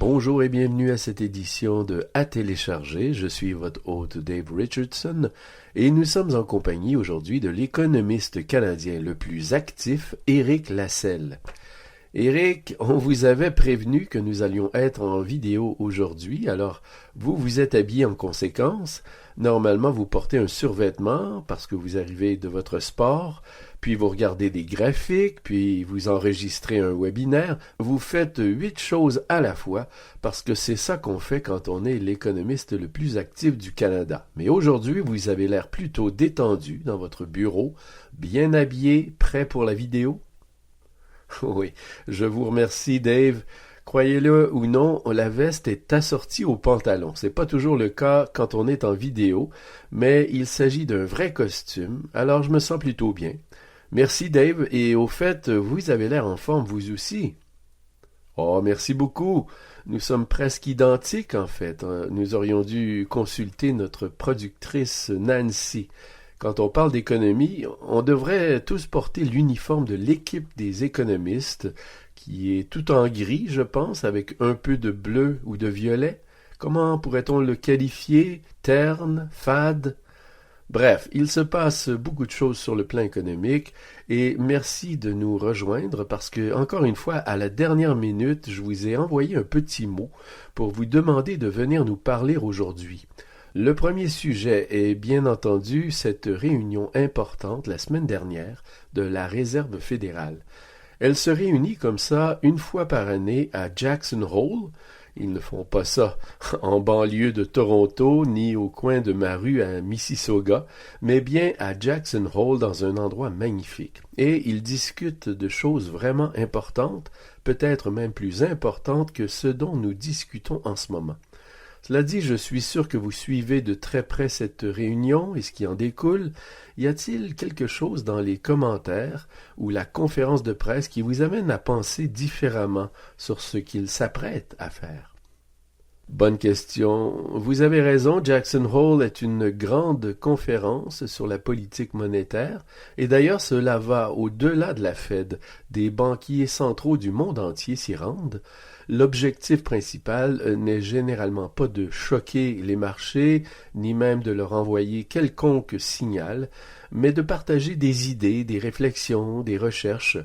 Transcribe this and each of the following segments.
Bonjour et bienvenue à cette édition de À télécharger. Je suis votre hôte Dave Richardson et nous sommes en compagnie aujourd'hui de l'économiste canadien le plus actif, Éric Lasselle. Éric, on vous avait prévenu que nous allions être en vidéo aujourd'hui, alors vous vous êtes habillé en conséquence. Normalement, vous portez un survêtement parce que vous arrivez de votre sport, puis vous regardez des graphiques, puis vous enregistrez un webinaire. Vous faites 8 choses à la fois parce que c'est ça qu'on fait quand on est l'économiste le plus actif du Canada. Mais aujourd'hui, vous avez l'air plutôt détendu dans votre bureau, bien habillé, prêt pour la vidéo. Oui, je vous remercie, Dave. Croyez-le ou non, la veste est assortie au pantalon. C'est pas toujours le cas quand on est en vidéo, mais il s'agit d'un vrai costume, alors je me sens plutôt bien. Merci, Dave, et au fait, vous avez l'air en forme, vous aussi. Oh, merci beaucoup. Nous sommes presque identiques, en fait. Nous aurions dû consulter notre productrice Nancy. Quand on parle d'économie, on devrait tous porter l'uniforme de l'équipe des économistes, qui est tout en gris, je pense, avec un peu de bleu ou de violet. Comment pourrait-on le qualifier? Terne, fade? Bref, il se passe beaucoup de choses sur le plan économique et merci de nous rejoindre parce que, encore une fois, à la dernière minute, je vous ai envoyé un petit mot pour vous demander de venir nous parler aujourd'hui. Le premier sujet est bien entendu cette réunion importante la semaine dernière de la Réserve fédérale. Elle se réunit comme ça une fois par année à Jackson Hole. Ils ne font pas ça en banlieue de Toronto ni au coin de ma rue à Mississauga, mais bien à Jackson Hole dans un endroit magnifique. Et ils discutent de choses vraiment importantes, peut-être même plus importantes que ce dont nous discutons en ce moment. Cela dit, je suis sûr que vous suivez de très près cette réunion et ce qui en découle. Y a-t-il quelque chose dans les commentaires ou la conférence de presse qui vous amène à penser différemment sur ce qu'ils s'apprêtent à faire? Bonne question. Vous avez raison, Jackson Hole est une grande conférence sur la politique monétaire, et d'ailleurs cela va au-delà de la Fed. Des banquiers centraux du monde entier s'y rendent. L'objectif principal n'est généralement pas de choquer les marchés, ni même de leur envoyer quelconque signal, mais de partager des idées, des réflexions, des recherches.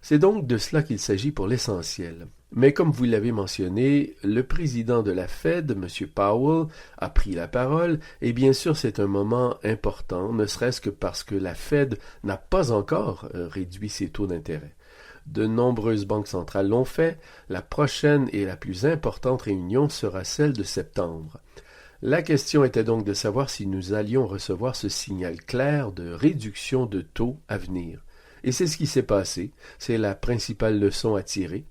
C'est donc de cela qu'il s'agit pour l'essentiel. Mais comme vous l'avez mentionné, le président de la Fed, M. Powell, a pris la parole, et bien sûr c'est un moment important, ne serait-ce que parce que la Fed n'a pas encore réduit ses taux d'intérêt. De nombreuses banques centrales l'ont fait. La prochaine et la plus importante réunion sera celle de septembre. La question était donc de savoir si nous allions recevoir ce signal clair de réduction de taux à venir. Et c'est ce qui s'est passé. C'est la principale leçon à tirer.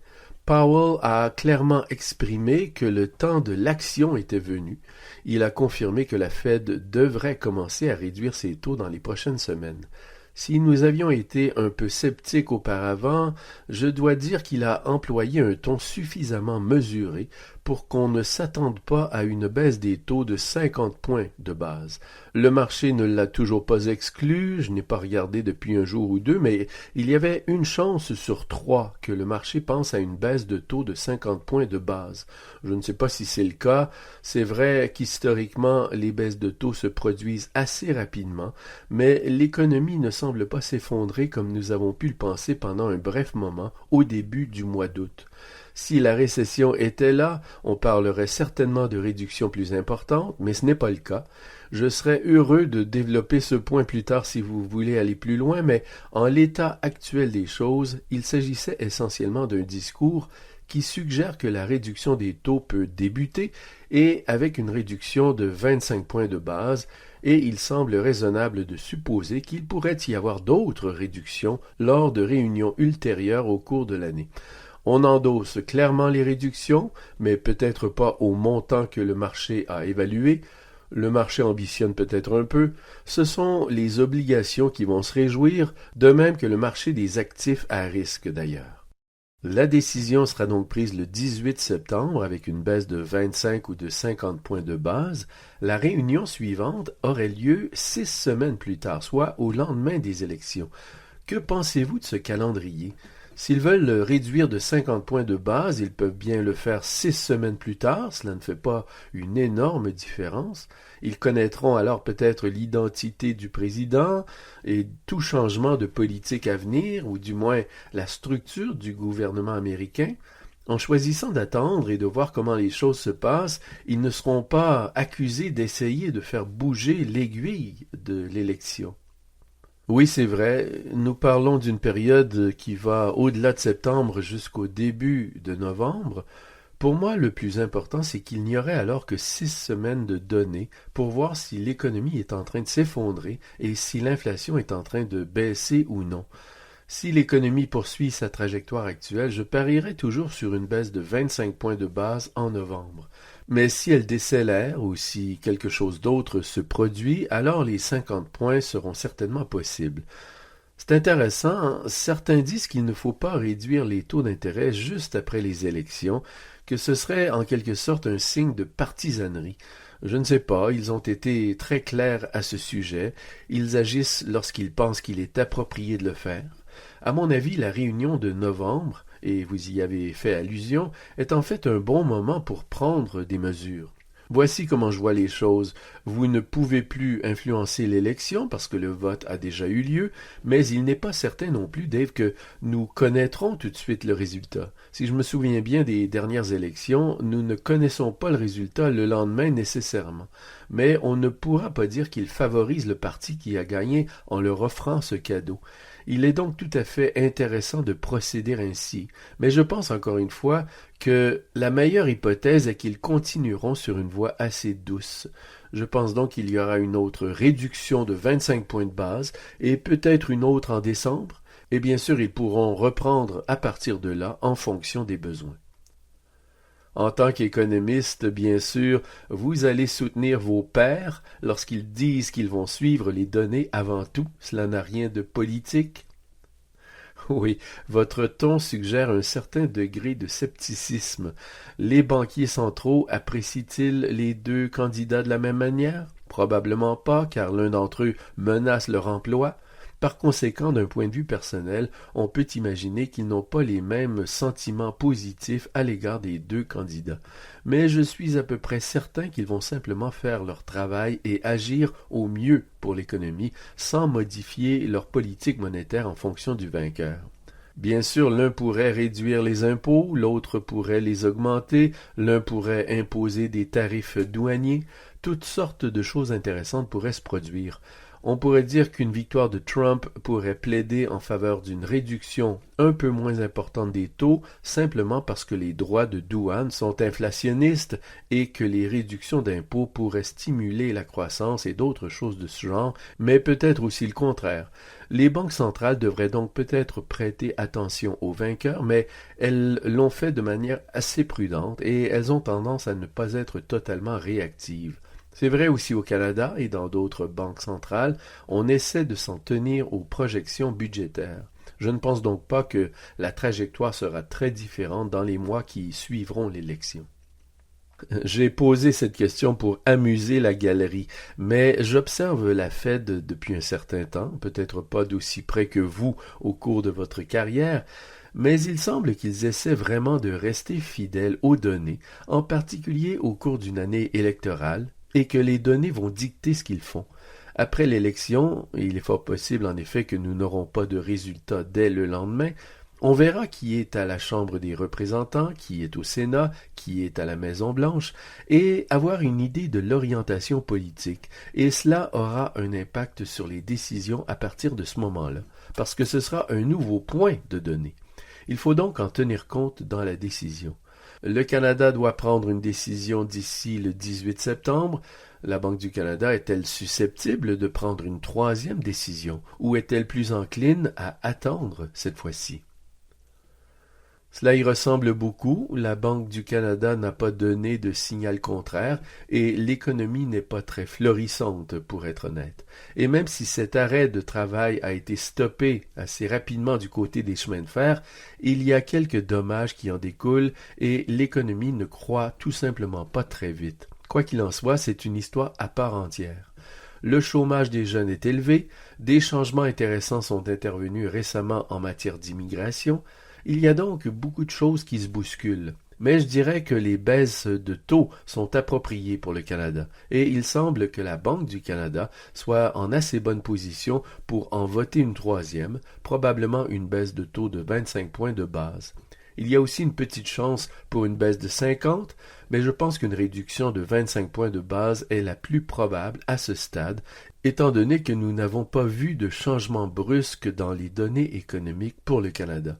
Powell a clairement exprimé que le temps de l'action était venu. Il a confirmé que la Fed devrait commencer à réduire ses taux dans les prochaines semaines. Si nous avions été un peu sceptiques auparavant, je dois dire qu'il a employé un ton suffisamment mesuré pour qu'on ne s'attende pas à une baisse des taux de 50 points de base. Le marché ne l'a toujours pas exclu, je n'ai pas regardé depuis un jour ou deux, mais il y avait une chance sur 3 que le marché pense à une baisse de taux de 50 points de base. Je ne sais pas si c'est le cas. C'est vrai qu'historiquement, les baisses de taux se produisent assez rapidement, mais l'économie ne semble pas s'effondrer comme nous avons pu le penser pendant un bref moment au début du mois d'août. Si la récession était là, on parlerait certainement de réductions plus importantes, mais ce n'est pas le cas. Je serais heureux de développer ce point plus tard si vous voulez aller plus loin, mais en l'état actuel des choses, il s'agissait essentiellement d'un discours qui suggère que la réduction des taux peut débuter et avec une réduction de 25 points de base, et il semble raisonnable de supposer qu'il pourrait y avoir d'autres réductions lors de réunions ultérieures au cours de l'année. On endosse clairement les réductions, mais peut-être pas au montant que le marché a évalué. Le marché ambitionne peut-être un peu. Ce sont les obligations qui vont se réjouir, de même que le marché des actifs à risque d'ailleurs. La décision sera donc prise le 18 septembre avec une baisse de 25 ou de 50 points de base. La réunion suivante aurait lieu 6 semaines plus tard, soit au lendemain des élections. Que pensez-vous de ce calendrier? S'ils veulent le réduire de 50 points de base, ils peuvent bien le faire 6 semaines plus tard, cela ne fait pas une énorme différence. Ils connaîtront alors peut-être l'identité du président et tout changement de politique à venir, ou du moins la structure du gouvernement américain. En choisissant d'attendre et de voir comment les choses se passent, ils ne seront pas accusés d'essayer de faire bouger l'aiguille de l'élection. Oui, c'est vrai, nous parlons d'une période qui va au-delà de septembre jusqu'au début de novembre. Pour moi, le plus important, c'est qu'il n'y aurait alors que 6 semaines de données pour voir si l'économie est en train de s'effondrer et si l'inflation est en train de baisser ou non. Si l'économie poursuit sa trajectoire actuelle, je parierais toujours sur une baisse de 25 points de base en novembre. Mais si elle décélère ou si quelque chose d'autre se produit, alors les 50 points seront certainement possibles. C'est intéressant, hein? Certains disent qu'il ne faut pas réduire les taux d'intérêt juste après les élections, que ce serait en quelque sorte un signe de partisanerie. Je ne sais pas, ils ont été très clairs à ce sujet, ils agissent lorsqu'ils pensent qu'il est approprié de le faire. À mon avis, la réunion de novembre, et vous y avez fait allusion, est en fait un bon moment pour prendre des mesures. Voici comment je vois les choses. Vous ne pouvez plus influencer l'élection parce que le vote a déjà eu lieu, mais il n'est pas certain non plus, Dave, que nous connaîtrons tout de suite le résultat. Si je me souviens bien des dernières élections, nous ne connaissons pas le résultat le lendemain nécessairement. Mais on ne pourra pas dire qu'il favorise le parti qui a gagné en leur offrant ce cadeau. Il est donc tout à fait intéressant de procéder ainsi, mais je pense encore une fois que la meilleure hypothèse est qu'ils continueront sur une voie assez douce. Je pense donc qu'il y aura une autre réduction de 25 points de base et peut-être une autre en décembre, et bien sûr ils pourront reprendre à partir de là en fonction des besoins. En tant qu'économiste, bien sûr, vous allez soutenir vos pairs lorsqu'ils disent qu'ils vont suivre les données avant tout. Cela n'a rien de politique. Oui, votre ton suggère un certain degré de scepticisme. Les banquiers centraux apprécient-ils les deux candidats de la même manière? Probablement pas, car l'un d'entre eux menace leur emploi. Par conséquent, d'un point de vue personnel, on peut imaginer qu'ils n'ont pas les mêmes sentiments positifs à l'égard des deux candidats. Mais je suis à peu près certain qu'ils vont simplement faire leur travail et agir au mieux pour l'économie, sans modifier leur politique monétaire en fonction du vainqueur. Bien sûr, l'un pourrait réduire les impôts, l'autre pourrait les augmenter, l'un pourrait imposer des tarifs douaniers, toutes sortes de choses intéressantes pourraient se produire. On pourrait dire qu'une victoire de Trump pourrait plaider en faveur d'une réduction un peu moins importante des taux, simplement parce que les droits de douane sont inflationnistes et que les réductions d'impôts pourraient stimuler la croissance et d'autres choses de ce genre, mais peut-être aussi le contraire. Les banques centrales devraient donc peut-être prêter attention aux vainqueurs, mais elles l'ont fait de manière assez prudente et elles ont tendance à ne pas être totalement réactives. C'est vrai aussi au Canada et dans d'autres banques centrales, on essaie de s'en tenir aux projections budgétaires. Je ne pense donc pas que la trajectoire sera très différente dans les mois qui suivront l'élection. J'ai posé cette question pour amuser la galerie, mais j'observe la Fed depuis un certain temps, peut-être pas d'aussi près que vous au cours de votre carrière, mais il semble qu'ils essaient vraiment de rester fidèles aux données, en particulier au cours d'une année électorale, et que les données vont dicter ce qu'ils font. Après l'élection, et il est fort possible en effet que nous n'aurons pas de résultat dès le lendemain, on verra qui est à la Chambre des représentants, qui est au Sénat, qui est à la Maison-Blanche, et avoir une idée de l'orientation politique. Et cela aura un impact sur les décisions à partir de ce moment-là, parce que ce sera un nouveau point de données. Il faut donc en tenir compte dans la décision. Le Canada doit prendre une décision d'ici le 18 septembre. La Banque du Canada est-elle susceptible de prendre une troisième décision ou est-elle plus encline à attendre cette fois-ci? Cela y ressemble beaucoup. La Banque du Canada n'a pas donné de signal contraire et l'économie n'est pas très florissante, pour être honnête. Et même si cet arrêt de travail a été stoppé assez rapidement du côté des chemins de fer, il y a quelques dommages qui en découlent et l'économie ne croît tout simplement pas très vite. Quoi qu'il en soit, c'est une histoire à part entière. Le chômage des jeunes est élevé, des changements intéressants sont intervenus récemment en matière d'immigration. Il y a donc beaucoup de choses qui se bousculent. Mais je dirais que les baisses de taux sont appropriées pour le Canada, et il semble que la Banque du Canada soit en assez bonne position pour en voter une troisième, probablement une baisse de taux de 25 points de base. Il y a aussi une petite chance pour une baisse de 50, mais je pense qu'une réduction de 25 points de base est la plus probable à ce stade, étant donné que nous n'avons pas vu de changement brusque dans les données économiques pour le Canada.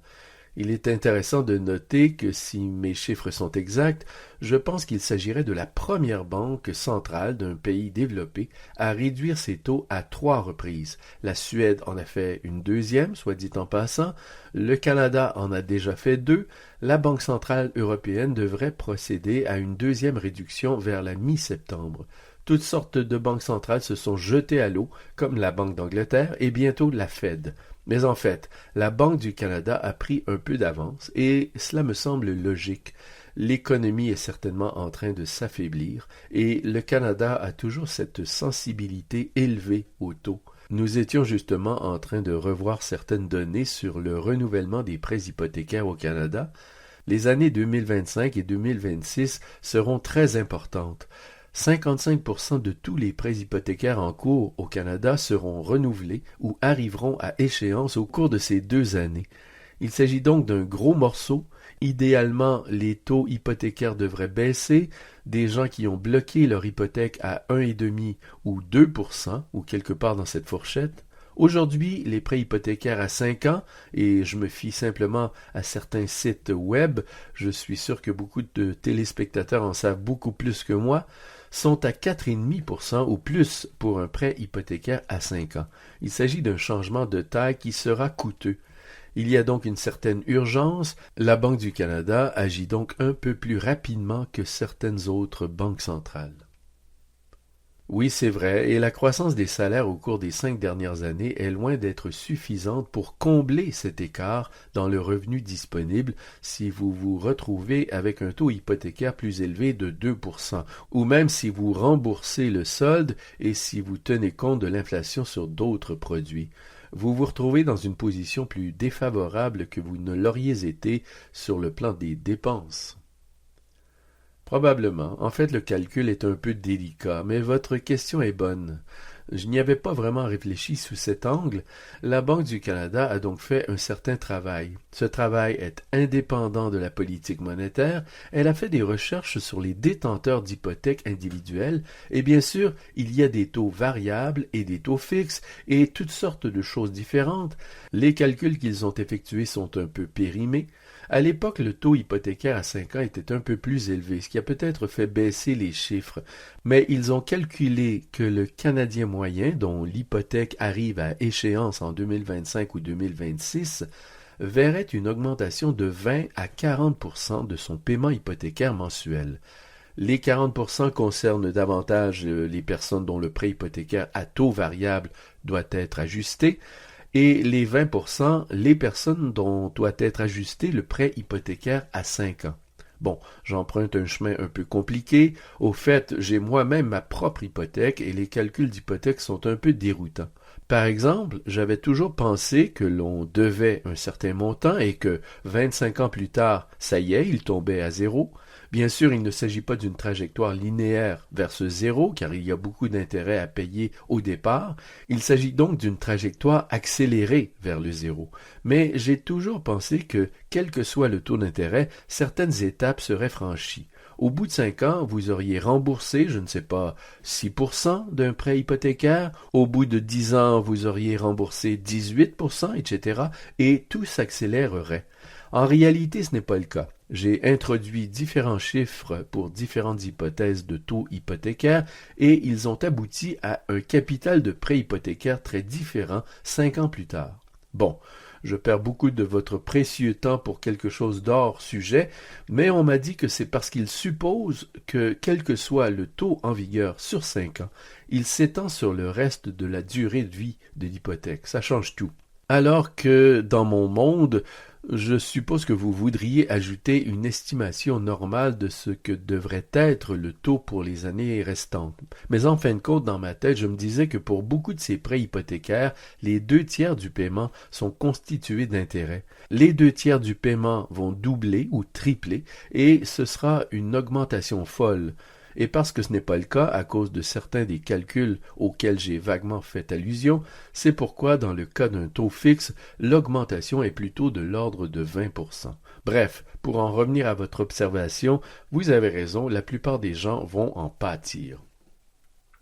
Il est intéressant de noter que si mes chiffres sont exacts, je pense qu'il s'agirait de la première banque centrale d'un pays développé à réduire ses taux à 3 reprises. La Suède en a fait une deuxième, soit dit en passant, le Canada en a déjà fait 2, la Banque centrale européenne devrait procéder à une deuxième réduction vers la mi-septembre. Toutes sortes de banques centrales se sont jetées à l'eau, comme la Banque d'Angleterre et bientôt la Fed. Mais en fait, la Banque du Canada a pris un peu d'avance et cela me semble logique. L'économie est certainement en train de s'affaiblir et le Canada a toujours cette sensibilité élevée au taux. Nous étions justement en train de revoir certaines données sur le renouvellement des prêts hypothécaires au Canada. Les années 2025 et 2026 seront très importantes. 55% de tous les prêts hypothécaires en cours au Canada seront renouvelés ou arriveront à échéance au cours de ces 2 années. Il s'agit donc d'un gros morceau. Idéalement, les taux hypothécaires devraient baisser. Des gens qui ont bloqué leur hypothèque à 1,5 ou 2%, ou quelque part dans cette fourchette. Aujourd'hui, les prêts hypothécaires à 5 ans, et je me fie simplement à certains sites web, je suis sûr que beaucoup de téléspectateurs en savent beaucoup plus que moi, sont à 4,5% ou plus pour un prêt hypothécaire à 5 ans. Il s'agit d'un changement de taille qui sera coûteux. Il y a donc une certaine urgence. La Banque du Canada agit donc un peu plus rapidement que certaines autres banques centrales. Oui, c'est vrai, et la croissance des salaires au cours des 5 dernières années est loin d'être suffisante pour combler cet écart dans le revenu disponible si vous vous retrouvez avec un taux hypothécaire plus élevé de 2%, ou même si vous remboursez le solde et si vous tenez compte de l'inflation sur d'autres produits. Vous vous retrouvez dans une position plus défavorable que vous ne l'auriez été sur le plan des dépenses. Probablement. En fait, le calcul est un peu délicat, mais votre question est bonne. Je n'y avais pas vraiment réfléchi sous cet angle. La Banque du Canada a donc fait un certain travail. Ce travail est indépendant de la politique monétaire. Elle a fait des recherches sur les détenteurs d'hypothèques individuelles et bien sûr, il y a des taux variables et des taux fixes et toutes sortes de choses différentes. Les calculs qu'ils ont effectués sont un peu périmés. À l'époque, le taux hypothécaire à 5 ans était un peu plus élevé, ce qui a peut-être fait baisser les chiffres. Mais ils ont calculé que le Canadien moyen, dont l'hypothèque arrive à échéance en 2025 ou 2026, verrait une augmentation de 20 à 40% de son paiement hypothécaire mensuel. Les 40% concernent davantage les personnes dont le prêt hypothécaire à taux variable doit être ajusté, et les 20%, les personnes dont doit être ajusté le prêt hypothécaire à 5 ans. Bon, j'emprunte un chemin un peu compliqué. Au fait, j'ai moi-même ma propre hypothèque et les calculs d'hypothèque sont un peu déroutants. Par exemple, j'avais toujours pensé que l'on devait un certain montant et que 25 ans plus tard, ça y est, il tombait à zéro. Bien sûr, il ne s'agit pas d'une trajectoire linéaire vers ce zéro, car il y a beaucoup d'intérêts à payer au départ. Il s'agit donc d'une trajectoire accélérée vers le zéro. Mais j'ai toujours pensé que, quel que soit le taux d'intérêt, certaines étapes seraient franchies. Au bout de 5 ans, vous auriez remboursé, je ne sais pas, 6% d'un prêt hypothécaire. Au bout de 10 ans, vous auriez remboursé 18%, etc. Et tout s'accélérerait. En réalité, ce n'est pas le cas. J'ai introduit différents chiffres pour différentes hypothèses de taux hypothécaires et ils ont abouti à un capital de prêt hypothécaire très différent 5 ans plus tard. Bon, je perds beaucoup de votre précieux temps pour quelque chose d'hors sujet, mais on m'a dit que c'est parce qu'il suppose que, quel que soit le taux en vigueur sur 5 ans, il s'étend sur le reste de la durée de vie de l'hypothèque. Ça change tout. Alors que dans mon monde, je suppose que vous voudriez ajouter une estimation normale de ce que devrait être le taux pour les années restantes. Mais en fin de compte, dans ma tête, je me disais que pour beaucoup de ces prêts hypothécaires, les 2 tiers du paiement sont constitués d'intérêts. Les 2 tiers du paiement vont doubler ou tripler et ce sera une augmentation folle. Et parce que ce n'est pas le cas à cause de certains des calculs auxquels j'ai vaguement fait allusion, c'est pourquoi dans le cas d'un taux fixe, l'augmentation est plutôt de l'ordre de 20%. Bref, pour en revenir à votre observation, vous avez raison, la plupart des gens vont en pâtir.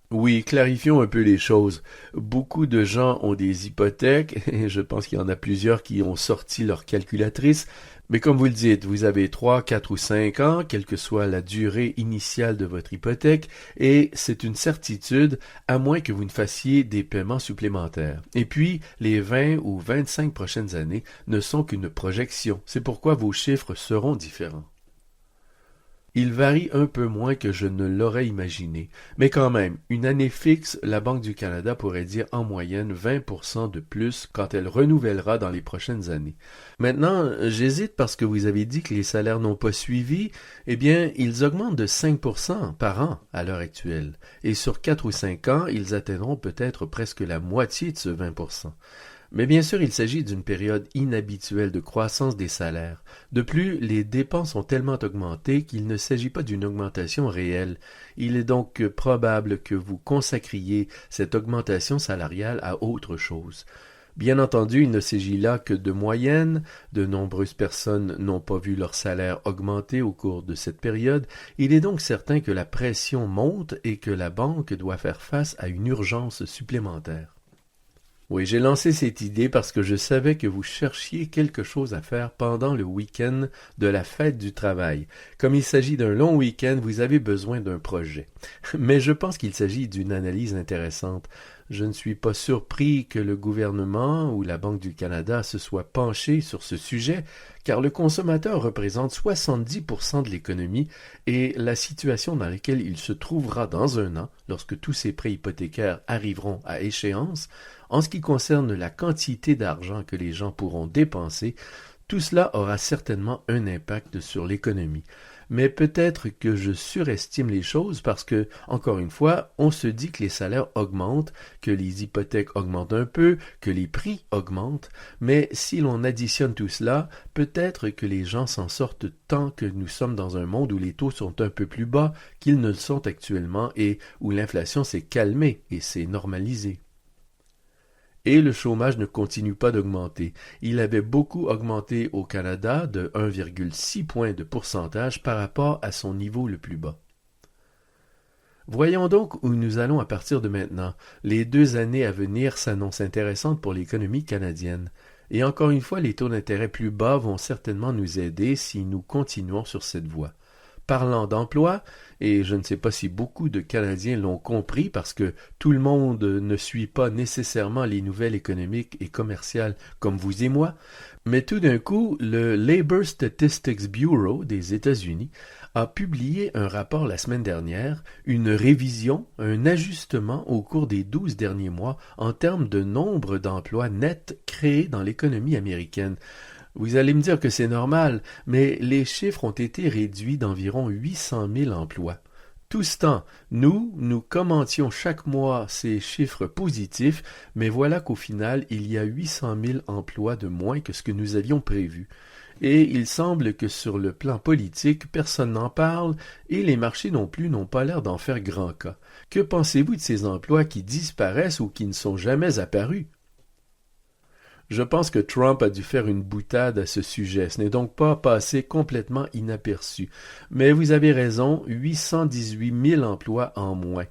Oui, clarifions un peu les choses. Beaucoup de gens ont des hypothèques, et je pense qu'il y en a plusieurs qui ont sorti leur calculatrice, mais comme vous le dites, vous avez 3, 4 ou 5 ans, quelle que soit la durée initiale de votre hypothèque, et c'est une certitude, à moins que vous ne fassiez des paiements supplémentaires. Et puis, les 20 ou 25 prochaines années ne sont qu'une projection, c'est pourquoi vos chiffres seront différents. Il varie un peu moins que je ne l'aurais imaginé. Mais quand même, une année fixe, la Banque du Canada pourrait dire en moyenne 20% de plus quand elle renouvellera dans les prochaines années. Maintenant, j'hésite parce que vous avez dit que les salaires n'ont pas suivi. Eh bien, ils augmentent de 5% par an à l'heure actuelle. Et sur 4 ou 5 ans, ils atteindront peut-être presque la moitié de ce 20%. Mais bien sûr, il s'agit d'une période inhabituelle de croissance des salaires. De plus, les dépenses ont tellement augmenté qu'il ne s'agit pas d'une augmentation réelle. Il est donc probable que vous consacriez cette augmentation salariale à autre chose. Bien entendu, il ne s'agit là que de moyenne. De nombreuses personnes n'ont pas vu leur salaire augmenter au cours de cette période. Il est donc certain que la pression monte et que la banque doit faire face à une urgence supplémentaire. Oui, j'ai lancé cette idée parce que je savais que vous cherchiez quelque chose à faire pendant le week-end de la fête du travail. Comme il s'agit d'un long week-end, vous avez besoin d'un projet. Mais je pense qu'il s'agit d'une analyse intéressante. Je ne suis pas surpris que le gouvernement ou la Banque du Canada se soit penché sur ce sujet, car le consommateur représente 70% de l'économie et la situation dans laquelle il se trouvera dans un an, lorsque tous ces prêts hypothécaires arriveront à échéance, en ce qui concerne la quantité d'argent que les gens pourront dépenser, tout cela aura certainement un impact sur l'économie. Mais peut-être que je surestime les choses parce que, encore une fois, on se dit que les salaires augmentent, que les hypothèques augmentent un peu, que les prix augmentent, mais si l'on additionne tout cela, peut-être que les gens s'en sortent tant que nous sommes dans un monde où les taux sont un peu plus bas qu'ils ne le sont actuellement et où l'inflation s'est calmée et s'est normalisée. Et le chômage ne continue pas d'augmenter. Il avait beaucoup augmenté au Canada de 1,6 points de pourcentage par rapport à son niveau le plus bas. Voyons donc où nous allons à partir de maintenant. Les 2 années à venir s'annoncent intéressantes pour l'économie canadienne. Et encore une fois, les taux d'intérêt plus bas vont certainement nous aider si nous continuons sur cette voie. Parlant d'emploi, et je ne sais pas si beaucoup de Canadiens l'ont compris parce que tout le monde ne suit pas nécessairement les nouvelles économiques et commerciales comme vous et moi, mais tout d'un coup, le Labor Statistics Bureau des États-Unis a publié un rapport la semaine dernière, une révision, un ajustement au cours des 12 derniers mois en termes de nombre d'emplois nets créés dans l'économie américaine. Vous allez me dire que c'est normal, mais les chiffres ont été réduits d'environ 800 000 emplois. Tout ce temps, nous commentions chaque mois ces chiffres positifs, mais voilà qu'au final, il y a 800 000 emplois de moins que ce que nous avions prévu. Et il semble que sur le plan politique, personne n'en parle, et les marchés non plus n'ont pas l'air d'en faire grand cas. Que pensez-vous de ces emplois qui disparaissent ou qui ne sont jamais apparus? Je pense que Trump a dû faire une boutade à ce sujet. Ce n'est donc pas passé complètement inaperçu. Mais vous avez raison, 818 000 emplois en moins.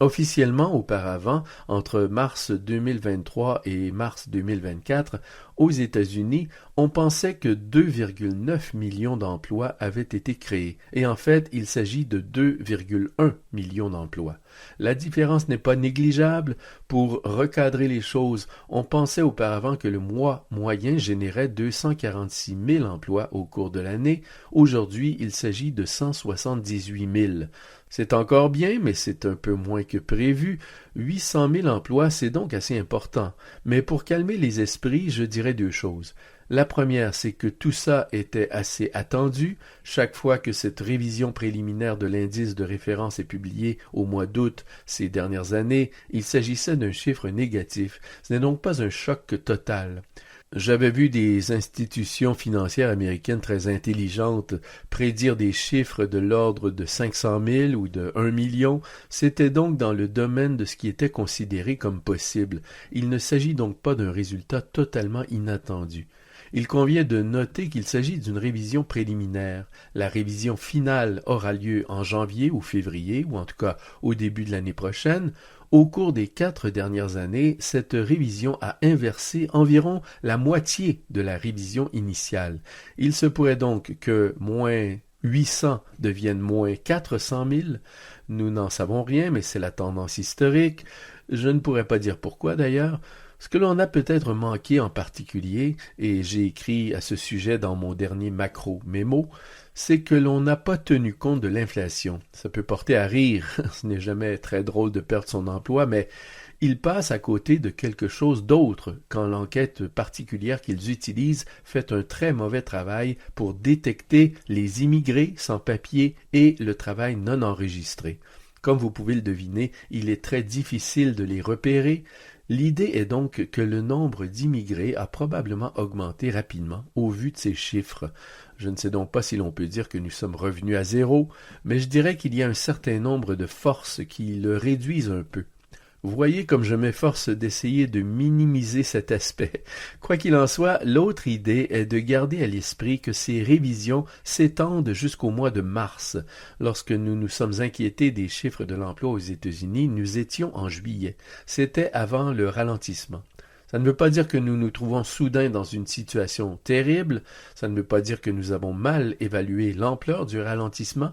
Officiellement, auparavant, entre mars 2023 et mars 2024, aux États-Unis, on pensait que 2,9 millions d'emplois avaient été créés. Et en fait, il s'agit de 2,1 millions d'emplois. La différence n'est pas négligeable. Pour recadrer les choses, on pensait auparavant que le mois moyen générait 246 000 emplois au cours de l'année. Aujourd'hui, il s'agit de 178 000. C'est encore bien, mais c'est un peu moins que prévu. 800 000 emplois, c'est donc assez important. Mais pour calmer les esprits, je dirais deux choses. La première, c'est que tout ça était assez attendu. Chaque fois que cette révision préliminaire de l'indice de référence est publiée au mois d'août ces dernières années, il s'agissait d'un chiffre négatif. Ce n'est donc pas un choc total. J'avais vu des institutions financières américaines très intelligentes prédire des chiffres de l'ordre de 500 000 ou de 1 million. C'était donc dans le domaine de ce qui était considéré comme possible. Il ne s'agit donc pas d'un résultat totalement inattendu. Il convient de noter qu'il s'agit d'une révision préliminaire. La révision finale aura lieu en janvier ou février, ou en tout cas au début de l'année prochaine. Au cours des 4 dernières années, cette révision a inversé environ la moitié de la révision initiale. Il se pourrait donc que moins 800 devienne moins 400 000. Nous n'en savons rien, mais c'est la tendance historique. Je ne pourrais pas dire pourquoi d'ailleurs. Ce que l'on a peut-être manqué en particulier, et j'ai écrit à ce sujet dans mon dernier macro-mémo, c'est que l'on n'a pas tenu compte de l'inflation. Ça peut porter à rire, ce n'est jamais très drôle de perdre son emploi, mais ils passent à côté de quelque chose d'autre quand l'enquête particulière qu'ils utilisent fait un très mauvais travail pour détecter les immigrés sans papier et le travail non enregistré. Comme vous pouvez le deviner, il est très difficile de les repérer. L'idée est donc que le nombre d'immigrés a probablement augmenté rapidement au vu de ces chiffres. Je ne sais donc pas si l'on peut dire que nous sommes revenus à zéro, mais je dirais qu'il y a un certain nombre de forces qui le réduisent un peu. Vous voyez comme je m'efforce d'essayer de minimiser cet aspect. Quoi qu'il en soit, l'autre idée est de garder à l'esprit que ces révisions s'étendent jusqu'au mois de mars. Lorsque nous nous sommes inquiétés des chiffres de l'emploi aux États-Unis, nous étions en juillet. C'était avant le ralentissement. Ça ne veut pas dire que nous nous trouvons soudain dans une situation terrible, ça ne veut pas dire que nous avons mal évalué l'ampleur du ralentissement,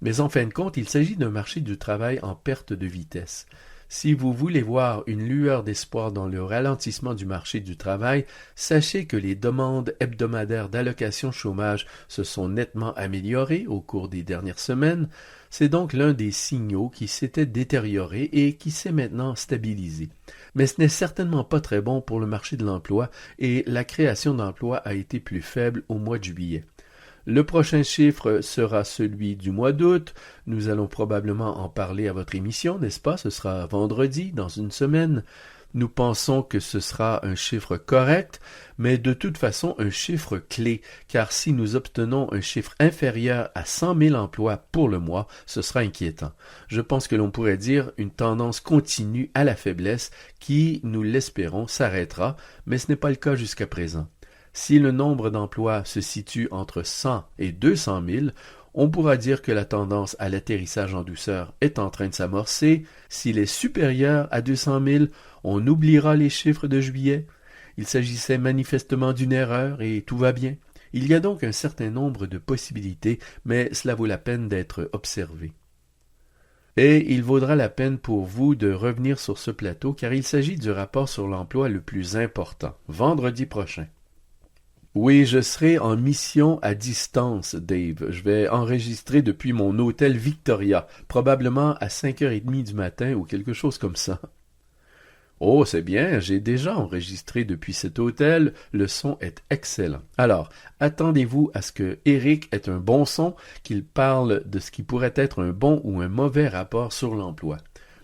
mais en fin de compte, il s'agit d'un marché du travail en perte de vitesse. Si vous voulez voir une lueur d'espoir dans le ralentissement du marché du travail, sachez que les demandes hebdomadaires d'allocation chômage se sont nettement améliorées au cours des dernières semaines. C'est donc l'un des signaux qui s'était détérioré et qui s'est maintenant stabilisé. Mais ce n'est certainement pas très bon pour le marché de l'emploi et la création d'emplois a été plus faible au mois de juillet. Le prochain chiffre sera celui du mois d'août. Nous allons probablement en parler à votre émission, n'est-ce pas? Ce sera vendredi, dans une semaine. Nous pensons que ce sera un chiffre correct, mais de toute façon un chiffre clé, car si nous obtenons un chiffre inférieur à 100 000 emplois pour le mois, ce sera inquiétant. Je pense que l'on pourrait dire une tendance continue à la faiblesse qui, nous l'espérons, s'arrêtera, mais ce n'est pas le cas jusqu'à présent. Si le nombre d'emplois se situe entre 100 et 200 000, on pourra dire que la tendance à l'atterrissage en douceur est en train de s'amorcer. S'il est supérieur à 200 000, on oubliera les chiffres de juillet. Il s'agissait manifestement d'une erreur et tout va bien. Il y a donc un certain nombre de possibilités, mais cela vaut la peine d'être observé. Et il vaudra la peine pour vous de revenir sur ce plateau car il s'agit du rapport sur l'emploi le plus important, vendredi prochain. Oui, je serai en mission à distance, Dave. Je vais enregistrer depuis mon hôtel Victoria, probablement à 5h30 du matin ou quelque chose comme ça. Oh, c'est bien, j'ai déjà enregistré depuis cet hôtel, le son est excellent. Alors, attendez-vous à ce que Eric ait un bon son, qu'il parle de ce qui pourrait être un bon ou un mauvais rapport sur l'emploi.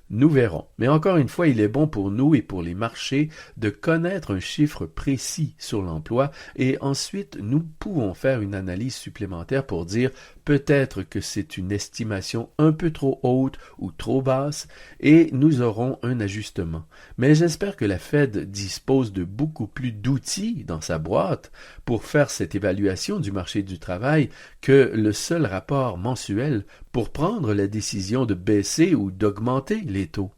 Nous verrons. Mais encore une fois, il est bon pour nous et pour les marchés de connaître un chiffre précis sur l'emploi et ensuite nous pouvons faire une analyse supplémentaire pour dire peut-être que c'est une estimation un peu trop haute ou trop basse et nous aurons un ajustement. Mais j'espère que la Fed dispose de beaucoup plus d'outils dans sa boîte pour faire cette évaluation du marché du travail que le seul rapport mensuel pour prendre la décision de baisser ou d'augmenter les taux.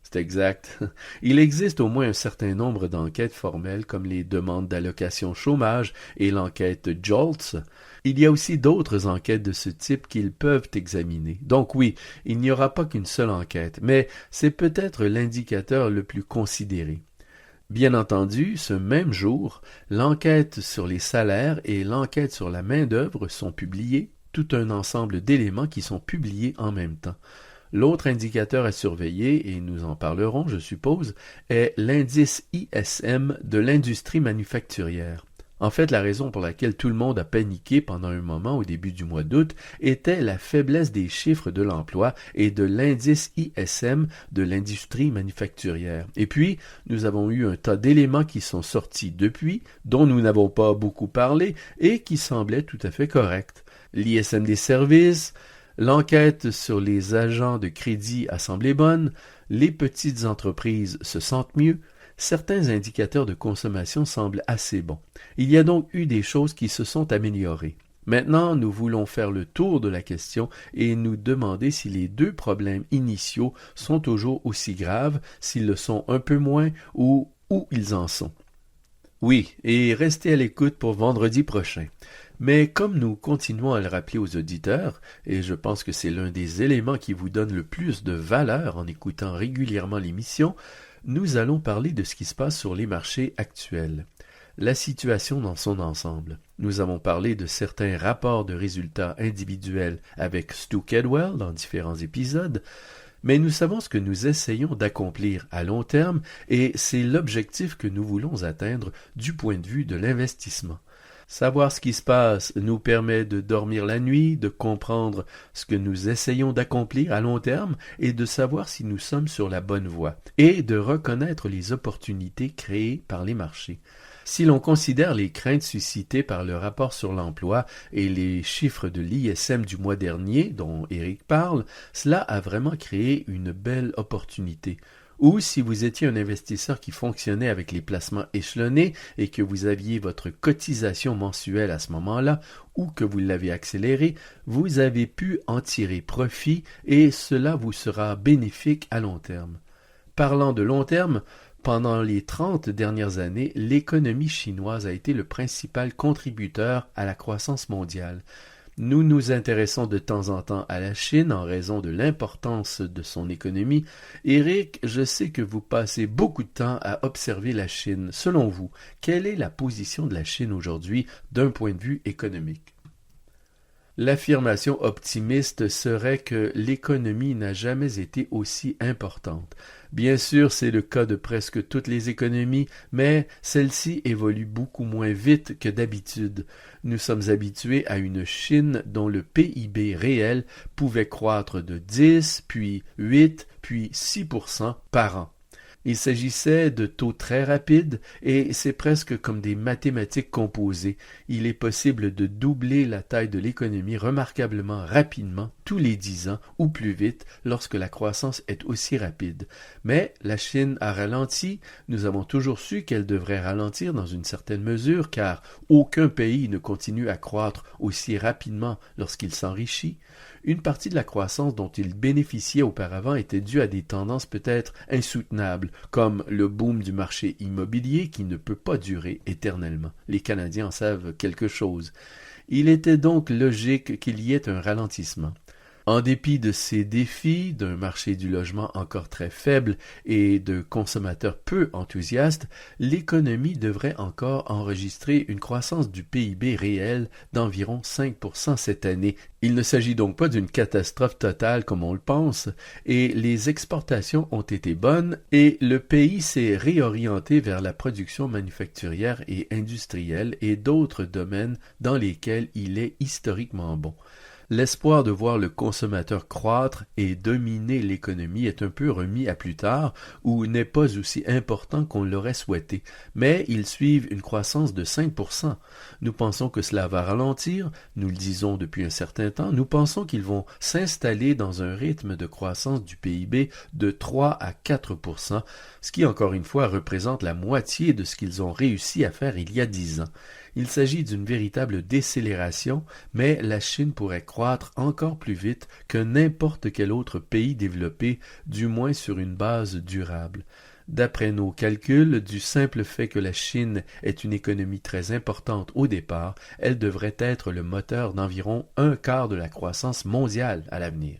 C'est exact. Il existe au moins un certain nombre d'enquêtes formelles comme les demandes d'allocation chômage et l'enquête JOLTS. Il y a aussi d'autres enquêtes de ce type qu'ils peuvent examiner. Donc oui, il n'y aura pas qu'une seule enquête, mais c'est peut-être l'indicateur le plus considéré. Bien entendu, ce même jour, l'enquête sur les salaires et l'enquête sur la main-d'œuvre sont publiées, tout un ensemble d'éléments qui sont publiés en même temps. L'autre indicateur à surveiller, et nous en parlerons, je suppose, est l'indice ISM de l'industrie manufacturière. En fait, la raison pour laquelle tout le monde a paniqué pendant un moment au début du mois d'août était la faiblesse des chiffres de l'emploi et de l'indice ISM de l'industrie manufacturière. Et puis, nous avons eu un tas d'éléments qui sont sortis depuis, dont nous n'avons pas beaucoup parlé et qui semblaient tout à fait corrects. L'ISM des services, l'enquête sur les agents de crédit a semblé bonne, les petites entreprises se sentent mieux, certains indicateurs de consommation semblent assez bons. Il y a donc eu des choses qui se sont améliorées. Maintenant, nous voulons faire le tour de la question et nous demander si les deux problèmes initiaux sont toujours aussi graves, s'ils le sont un peu moins ou où ils en sont. Oui, et restez à l'écoute pour vendredi prochain. Mais comme nous continuons à le rappeler aux auditeurs, et je pense que c'est l'un des éléments qui vous donne le plus de valeur en écoutant régulièrement l'émission, nous allons parler de ce qui se passe sur les marchés actuels. La situation dans son ensemble. Nous avons parlé de certains rapports de résultats individuels avec Stu Kedwell dans différents épisodes, mais nous savons ce que nous essayons d'accomplir à long terme et c'est l'objectif que nous voulons atteindre du point de vue de l'investissement. Savoir ce qui se passe nous permet de dormir la nuit, de comprendre ce que nous essayons d'accomplir à long terme et de savoir si nous sommes sur la bonne voie et de reconnaître les opportunités créées par les marchés. Si l'on considère les craintes suscitées par le rapport sur l'emploi et les chiffres de l'ISM du mois dernier dont Eric parle, cela a vraiment créé une belle opportunité. Ou si vous étiez un investisseur qui fonctionnait avec les placements échelonnés et que vous aviez votre cotisation mensuelle à ce moment-là, ou que vous l'avez accéléré, vous avez pu en tirer profit et cela vous sera bénéfique à long terme. Parlant de long terme, pendant les 30 dernières années, l'économie chinoise a été le principal contributeur à la croissance mondiale. Nous nous intéressons de temps en temps à la Chine en raison de l'importance de son économie. Eric, je sais que vous passez beaucoup de temps à observer la Chine. Selon vous, quelle est la position de la Chine aujourd'hui d'un point de vue économique? L'affirmation optimiste serait que l'économie n'a jamais été aussi importante. Bien sûr, c'est le cas de presque toutes les économies, mais celle-ci évolue beaucoup moins vite que d'habitude. Nous sommes habitués à une Chine dont le PIB réel pouvait croître de 10, puis 8, puis 6% par an. Il s'agissait de taux très rapides et c'est presque comme des mathématiques composées. Il est possible de doubler la taille de l'économie remarquablement rapidement tous les 10 ans ou plus vite lorsque la croissance est aussi rapide. Mais la Chine a ralenti. Nous avons toujours su qu'elle devrait ralentir dans une certaine mesure car aucun pays ne continue à croître aussi rapidement lorsqu'il s'enrichit. Une partie de la croissance dont il bénéficiait auparavant était due à des tendances peut-être insoutenables, comme le boom du marché immobilier qui ne peut pas durer éternellement. Les Canadiens en savent quelque chose. Il était donc logique qu'il y ait un ralentissement. En dépit de ces défis, d'un marché du logement encore très faible et de consommateurs peu enthousiastes, l'économie devrait encore enregistrer une croissance du PIB réel d'environ 5% cette année. Il ne s'agit donc pas d'une catastrophe totale comme on le pense, et les exportations ont été bonnes et le pays s'est réorienté vers la production manufacturière et industrielle et d'autres domaines dans lesquels il est historiquement bon. L'espoir de voir le consommateur croître et dominer l'économie est un peu remis à plus tard ou n'est pas aussi important qu'on l'aurait souhaité, mais ils suivent une croissance de 5%. Nous pensons que cela va ralentir, nous le disons depuis un certain temps, nous pensons qu'ils vont s'installer dans un rythme de croissance du PIB de 3 à 4%, ce qui encore une fois représente la moitié de ce qu'ils ont réussi à faire il y a 10 ans. Il s'agit d'une véritable décélération, mais la Chine pourrait croître encore plus vite que n'importe quel autre pays développé, du moins sur une base durable. D'après nos calculs, du simple fait que la Chine est une économie très importante au départ, elle devrait être le moteur d'environ un quart de la croissance mondiale à l'avenir.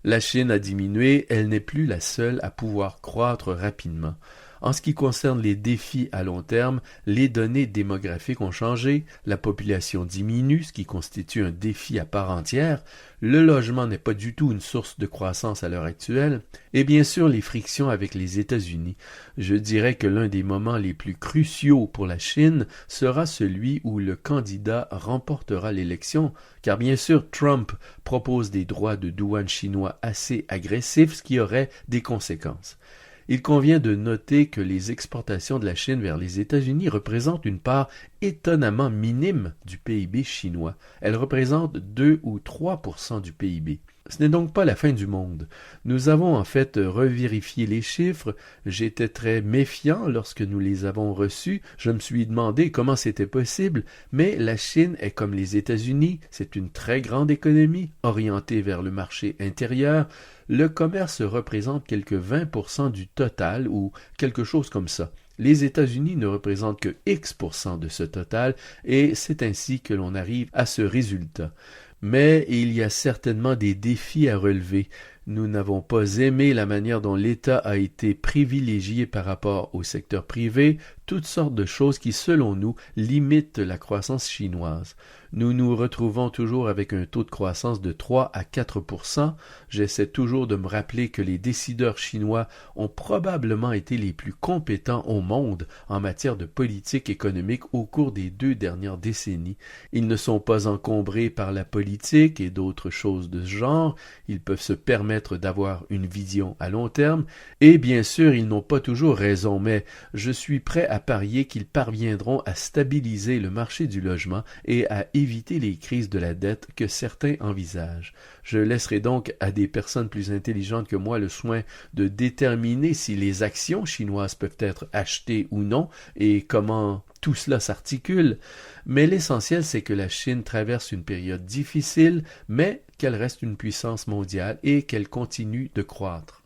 La Chine a diminué, elle n'est plus la seule à pouvoir croître rapidement. En ce qui concerne les défis à long terme, les données démographiques ont changé, la population diminue, ce qui constitue un défi à part entière, le logement n'est pas du tout une source de croissance à l'heure actuelle, et bien sûr les frictions avec les États-Unis. Je dirais que l'un des moments les plus cruciaux pour la Chine sera celui où le candidat remportera l'élection, car bien sûr Trump propose des droits de douane chinois assez agressifs, ce qui aurait des conséquences. Il convient de noter que les exportations de la Chine vers les États-Unis représentent une part étonnamment minime du PIB chinois. Elles représentent 2 ou 3% du PIB. Ce n'est donc pas la fin du monde. Nous avons en fait revérifié les chiffres. J'étais très méfiant lorsque nous les avons reçus. Je me suis demandé comment c'était possible, mais la Chine est comme les États-Unis. C'est une très grande économie, orientée vers le marché intérieur. Le commerce représente quelque 20% du total ou quelque chose comme ça. Les États-Unis ne représentent que X% de ce total et c'est ainsi que l'on arrive à ce résultat. Mais il y a certainement des défis à relever. Nous n'avons pas aimé la manière dont l'État a été privilégié par rapport au secteur privé, toutes sortes de choses qui, selon nous, limitent la croissance chinoise. Nous nous retrouvons toujours avec un taux de croissance de 3 à 4%. J'essaie toujours de me rappeler que les décideurs chinois ont probablement été les plus compétents au monde en matière de politique économique au cours des 2 dernières décennies. Ils ne sont pas encombrés par la politique et d'autres choses de ce genre. Ils peuvent se permettre d'avoir une vision à long terme. Et bien sûr, ils n'ont pas toujours raison, mais je suis prêt à parier qu'ils parviendront à stabiliser le marché du logement et à éviter les crises de la dette que certains envisagent. Je laisserai donc à des personnes plus intelligentes que moi le soin de déterminer si les actions chinoises peuvent être achetées ou non et comment tout cela s'articule. Mais l'essentiel, c'est que la Chine traverse une période difficile, mais qu'elle reste une puissance mondiale et qu'elle continue de croître.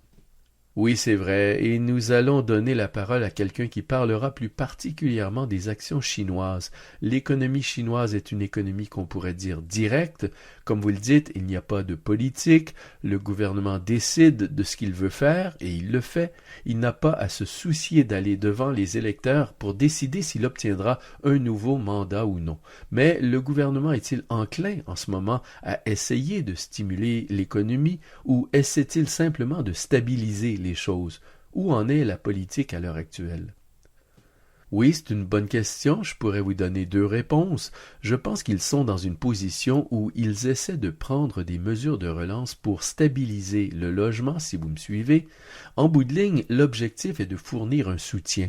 Oui, c'est vrai, et nous allons donner la parole à quelqu'un qui parlera plus particulièrement des actions chinoises. L'économie chinoise est une économie qu'on pourrait dire directe. Comme vous le dites, il n'y a pas de politique. Le gouvernement décide de ce qu'il veut faire, et il le fait. Il n'a pas à se soucier d'aller devant les électeurs pour décider s'il obtiendra un nouveau mandat ou non. Mais le gouvernement est-il enclin en ce moment à essayer de stimuler l'économie, ou essaie-t-il simplement de stabiliser les choses? Où en est la politique à l'heure actuelle? Oui, c'est une bonne question. Je pourrais vous donner 2 réponses. Je pense qu'ils sont dans une position où ils essaient de prendre des mesures de relance pour stabiliser le logement, si vous me suivez. En bout de ligne, l'objectif est de fournir un soutien.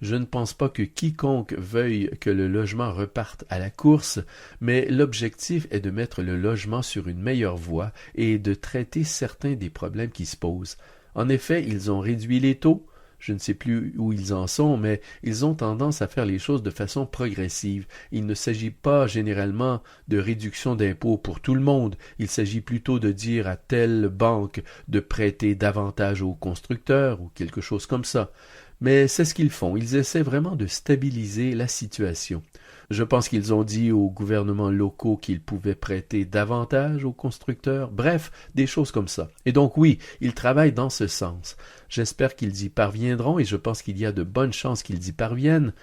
Je ne pense pas que quiconque veuille que le logement reparte à la course, mais l'objectif est de mettre le logement sur une meilleure voie et de traiter certains des problèmes qui se posent. En effet, ils ont réduit les taux. Je ne sais plus où ils en sont, mais ils ont tendance à faire les choses de façon progressive. Il ne s'agit pas généralement de réduction d'impôts pour tout le monde. Il s'agit plutôt de dire à telle banque de prêter davantage aux constructeurs ou quelque chose comme ça. Mais c'est ce qu'ils font. Ils essaient vraiment de stabiliser la situation. Je pense qu'ils ont dit aux gouvernements locaux qu'ils pouvaient prêter davantage aux constructeurs. Bref, des choses comme ça. Et donc oui, ils travaillent dans ce sens. J'espère qu'ils y parviendront et je pense qu'il y a de bonnes chances qu'ils y parviennent.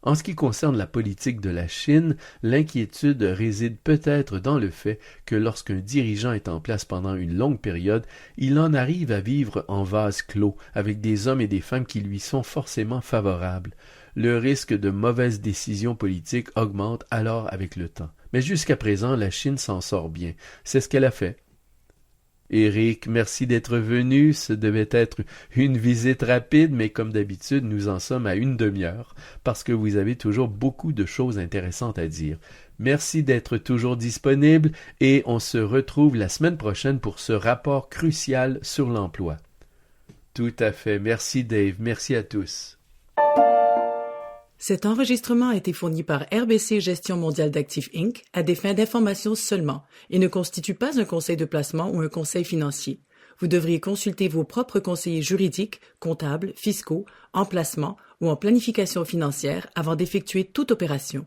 En ce qui concerne la politique de la Chine, l'inquiétude réside peut-être dans le fait que lorsqu'un dirigeant est en place pendant une longue période, il en arrive à vivre en vase clos, avec des hommes et des femmes qui lui sont forcément favorables. Le risque de mauvaises décisions politiques augmente alors avec le temps. Mais jusqu'à présent, la Chine s'en sort bien. C'est ce qu'elle a fait. Éric, merci d'être venu. Ce devait être une visite rapide, mais comme d'habitude, nous en sommes à une demi-heure, parce que vous avez toujours beaucoup de choses intéressantes à dire. Merci d'être toujours disponible et on se retrouve la semaine prochaine pour ce rapport crucial sur l'emploi. Tout à fait. Merci Dave. Merci à tous. Cet enregistrement a été fourni par RBC Gestion mondiale d'actifs Inc. à des fins d'information seulement et ne constitue pas un conseil de placement ou un conseil financier. Vous devriez consulter vos propres conseillers juridiques, comptables, fiscaux, en placement ou en planification financière avant d'effectuer toute opération.